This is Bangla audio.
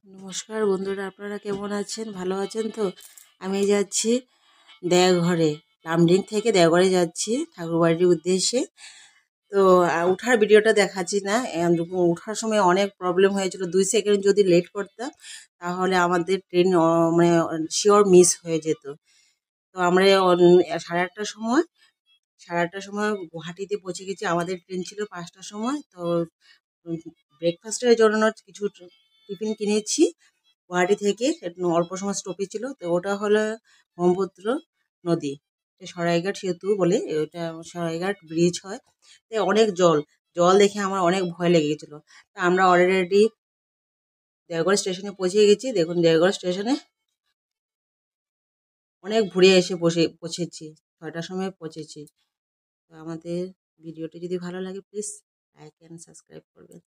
নমস্কার বন্ধুরা, আপনারা কেমন আছেন? ভালো আছেন তো? আমি যাচ্ছি দেওঘরে, লামডিং থেকে দেওঘরে যাচ্ছি ঠাকুরবাড়ির উদ্দেশ্যে। তো উঠার ভিডিওটা দেখাচ্ছি না। উঠার সময় অনেক প্রবলেম হয়েছিল, 2 সেকেন্ড যদি লেট করতাম তাহলে আমাদের ট্রেন মানে শিওর মিস হয়ে যেত। তো আমরা 8:30টার সময় 8:30টার সময় গুয়াহাটিতে পৌঁছে গেছি। আমাদের ট্রেন ছিল 5টার সময়। তো ব্রেকফাস্টের জন্য কিছু টিফিন কিনেছি গুয়াহাটি থেকে। অল্প সময় স্টপেজ ছিল, তো ওটা হলো ব্রহ্মপুত্র নদী, সরাইঘাট সেতু বলে, ওটা সরাইঘাট ব্রিজ হয়। তো অনেক জল জল দেখে আমার অনেক ভয় লেগে গেছিলো। তা আমরা অলরেডি দেওঘর স্টেশনে পৌঁছে গেছি। দেখুন, দেওঘর স্টেশনে অনেক ঘুরে এসে পৌঁছেছি, 6টার সময় পৌঁছেছি। তো আমাদের ভিডিওটি যদি ভালো লাগে, প্লিজ লাইক অ্যান্ড সাবস্ক্রাইব করবেন।